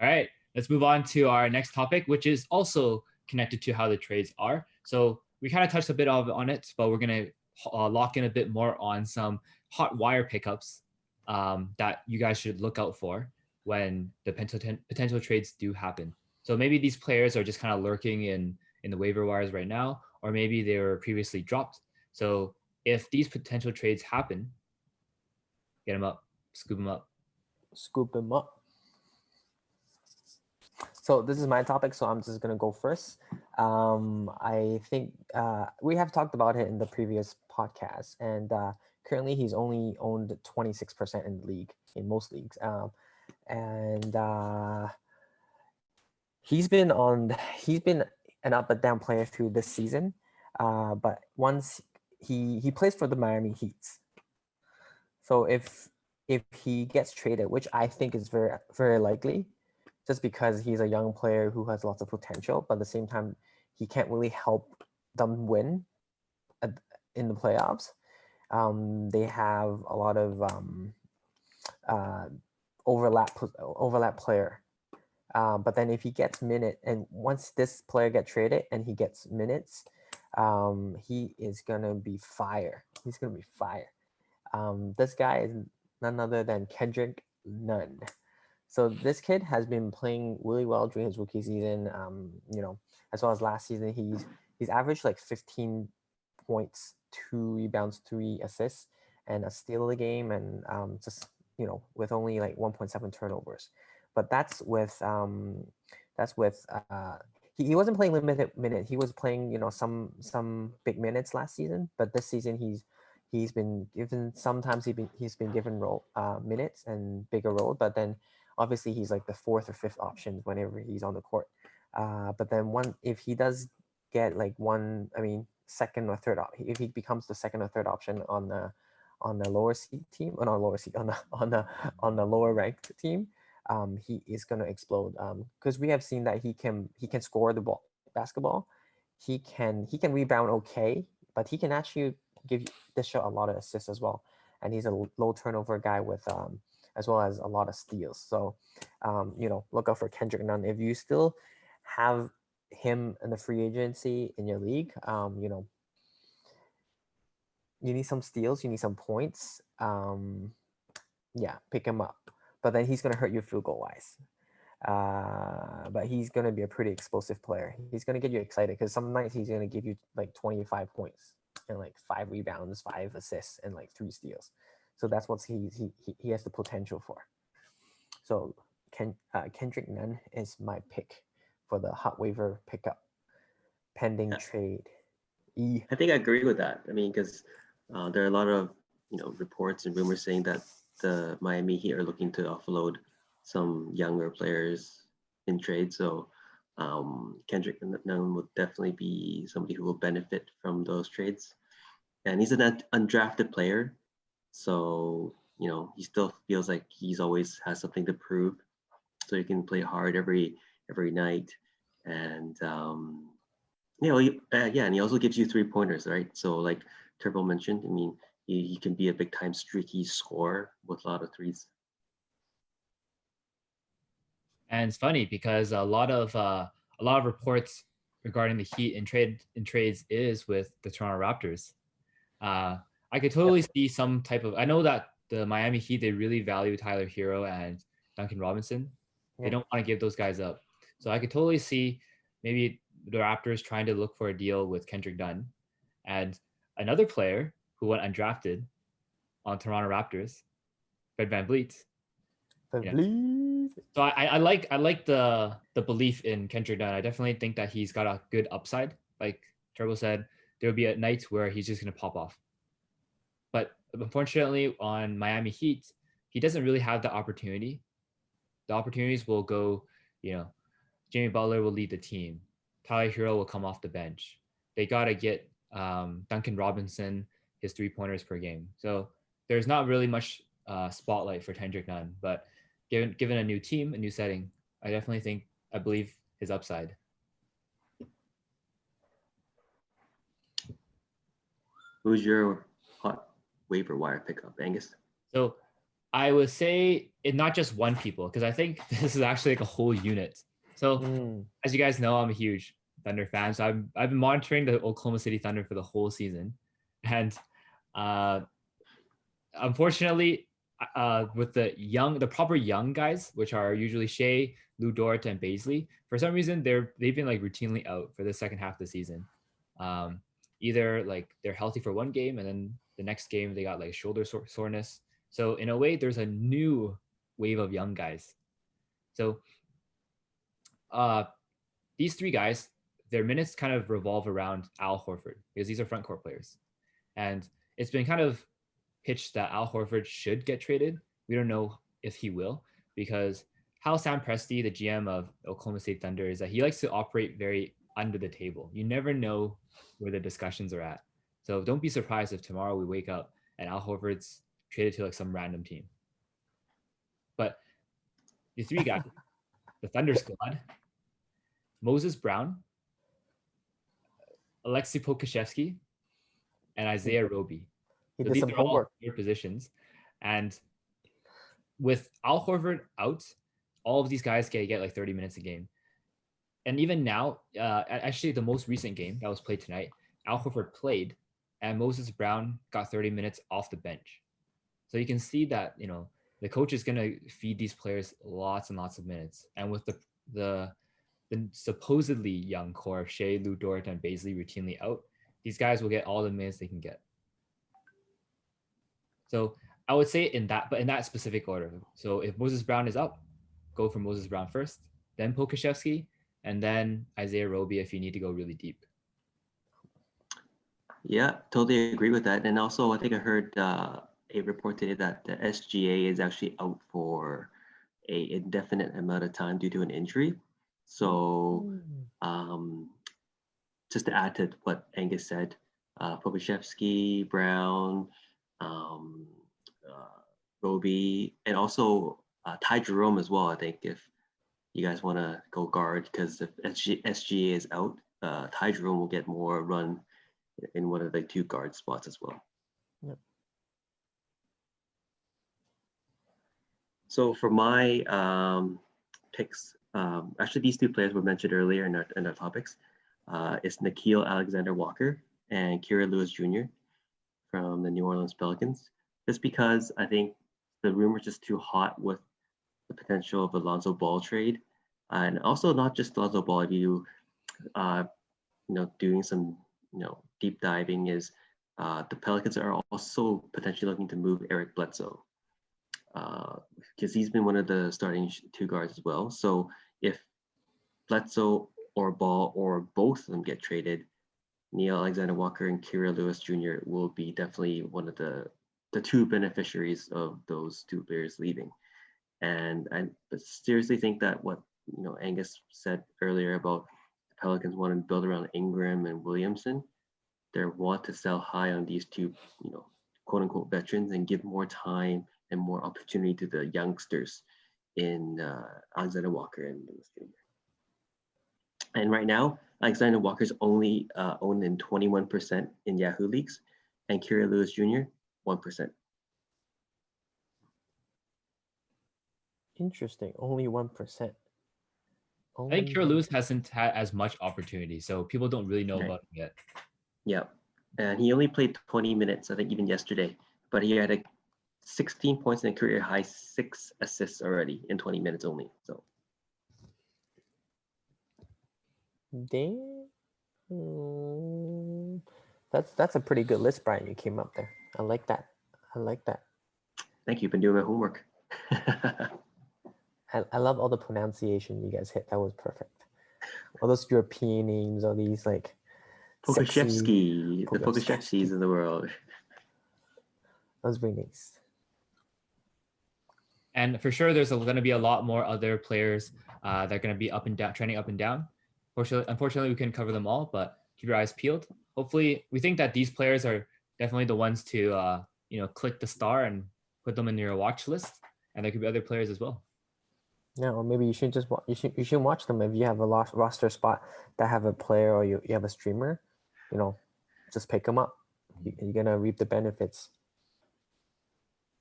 All right, let's move on to our next topic, which is also connected to how the trades are. So we kind of touched a bit on it, but we're gonna lock in a bit more on some hot wire pickups that you guys should look out for when the potential trades do happen. So maybe these players are just kind of lurking in the waiver wires right now, or maybe they were previously dropped. So if these potential trades happen, get them up, scoop them up. Scoop him up. So this is my topic, so I'm just gonna go first. I think we have talked about it in the previous podcast, and currently he's only owned 26% in the league, in most leagues, and he's been an up and down player through this season, but once he plays for the Miami Heat, so if he gets traded, which I think is very likely, just because he's a young player who has lots of potential, but at the same time, he can't really help them win in the playoffs. They have a lot of uh, overlap player. But then if he gets minute, and once this player gets traded and he gets minutes, he is gonna be fire. He's gonna be fire. This guy is none other than Kendrick Nunn. So this kid has been playing really well during his rookie season. As well as last season, he's averaged like 15 points, 2 rebounds, 3 assists, and a steal a game, and just with only like 1.7 turnovers. But that's with he wasn't playing limited minute. He was playing some big minutes last season, but this season he's been given sometimes he's been given role minutes and bigger role, but then obviously he's like the fourth or fifth option whenever he's on the court. But then if he does get like second or third if he becomes the second or third option on the lower seed team, or not lower seed, on the lower ranked team, he is gonna explode. Because we have seen that he can score the basketball, he can rebound okay, but he can actually give this show a lot of assists as well, and he's a low turnover guy with as well as a lot of steals. So look out for Kendrick Nunn if you still have him in the free agency in your league. You need some steals, you need some points. Yeah, pick him up. But then he's gonna hurt you field goal wise. But he's gonna be a pretty explosive player. He's gonna get you excited because some nights he's gonna give you like 25 points and like 5 rebounds, 5 assists, and like 3 steals. So that's what he has the potential for. So Kendrick Nunn is my pick for the hot waiver pickup pending Yeah, trade. I think I agree with that. I mean, because there are a lot of reports and rumors saying that the Miami Heat are looking to offload some younger players in trade. So Kendrick Nunn would definitely be somebody who will benefit from those trades. And he's an undrafted player, so he still feels like he's always has something to prove. So he can play hard every night, and and he also gives you 3 pointers, right? So like Turbo mentioned, I mean, he can be a big time streaky scorer with a lot of threes. And it's funny because a lot of reports regarding the Heat in trades is with the Toronto Raptors. I could totally see some type of. I know that the Miami Heat, they really value Tyler Hero and Duncan Robinson. They don't want to give those guys up. So I could totally see maybe the Raptors trying to look for a deal with Kendrick Nunn and another player who went undrafted on Toronto Raptors, Fred VanVleet. Yeah. So I like the belief in Kendrick Nunn. I definitely think that he's got a good upside. Like Turbo said, there will be a night where he's just gonna pop off. But unfortunately, on Miami Heat, he doesn't really have the opportunity. The opportunities will go, Jimmy Butler will lead the team. Tyler Hero will come off the bench. They gotta get Duncan Robinson his 3 pointers per game. So there's not really much spotlight for Kendrick Nunn. But given a new team, a new setting, I believe his upside. Who's your hot waiver wire pickup, Angus? So I would say it not just one people, because I think this is actually like a whole unit. So as you guys know, I'm a huge Thunder fan. So I've been monitoring the Oklahoma City Thunder for the whole season. And unfortunately, with the proper young guys, which are usually Shea, Lou Dort, and Baisley, for some reason they've been like routinely out for the second half of the season. Either like they're healthy for one game and then the next game they got like shoulder soreness. So in a way, there's a new wave of young guys. So these three guys, their minutes kind of revolve around Al Horford because these are front court players. And it's been kind of pitched that Al Horford should get traded. We don't know if he will, because how Sam Presti, the GM of Oklahoma State Thunder, is that he likes to operate very under the table. You never know where the discussions are at. So don't be surprised if tomorrow we wake up and Al Horford's traded to like some random team. But the three guys, the Thunder squad, Moses Brown, Alexei Pokashevsky, and Isaiah Roby. He So did these some are all homework. their positions. And with Al Horford out, all of these guys get like 30 minutes a game. And even now, actually the most recent game that was played tonight, Al Horford played and Moses Brown got 30 minutes off the bench. So you can see that, you know, the coach is going to feed these players lots and lots of minutes. And with the supposedly young core of Shea, Lou Dort, and Baisley routinely out, these guys will get all the minutes they can get. So I would say in that specific order. So if Moses Brown is up, go for Moses Brown first, then Pokashevsky, and then Isaiah Roby if you need to go really deep. Yeah, totally agree with that. And also, I think I heard a report today that the SGA is actually out for a indefinite amount of time due to an injury. So just to add to what Angus said, Pokashevsky, Brown, Roby, and also Ty Jerome as well. I think if you guys want to go guard, because if SGA is out, Ty Jerome will get more run in one of the two guard spots as well. Yep. So for my picks, actually these two players were mentioned earlier in our topics. It's Nikhil Alexander-Walker and Kira Lewis Jr. from the New Orleans Pelicans. Just because I think the rumor's just too hot with the potential of Alonzo Ball trade, and also not just Alonzo Ball. If you doing some deep diving, is the Pelicans are also potentially looking to move Eric Bledsoe because he's been one of the starting two guards as well. So if Bledsoe or Ball or both of them get traded, Neil Alexander-Walker and Kira Lewis Jr. will be definitely one of the two beneficiaries of those two players leaving. And I seriously think that what Angus said earlier about the Pelicans want to build around Ingram and Williamson, they want to sell high on these two, quote unquote veterans and give more time and more opportunity to the youngsters in Alexander Walker and Lewis Jr. And right now, Alexander Walker is only owned in 21% in Yahoo leagues, and Kira Lewis Jr. 1%. Interesting. Only 1%. I think Kira Lewis hasn't had as much opportunity, so people don't really know about him yet. Yeah, and he only played 20 minutes, I think, even yesterday. But he had 16 points and a career high 6 assists already in 20 minutes only. So. Damn. That's a pretty good list, Brian. You came up there. I like that. Thank you. Been doing my homework. I love all the pronunciation you guys hit. That was perfect. All those European names, all these like Pokashevsky, the Pokashevskys in the world. That was very nice. And for sure, there's going to be a lot more other players that are going to be up and down, trending up and down. Unfortunately, we couldn't cover them all, but keep your eyes peeled. Hopefully, we think that these players are definitely the ones to click the star and put them in your watch list. And there could be other players as well. Yeah, or maybe you should just you should watch them if you have a roster spot that have a player or you have a streamer, just pick them up. You're gonna reap the benefits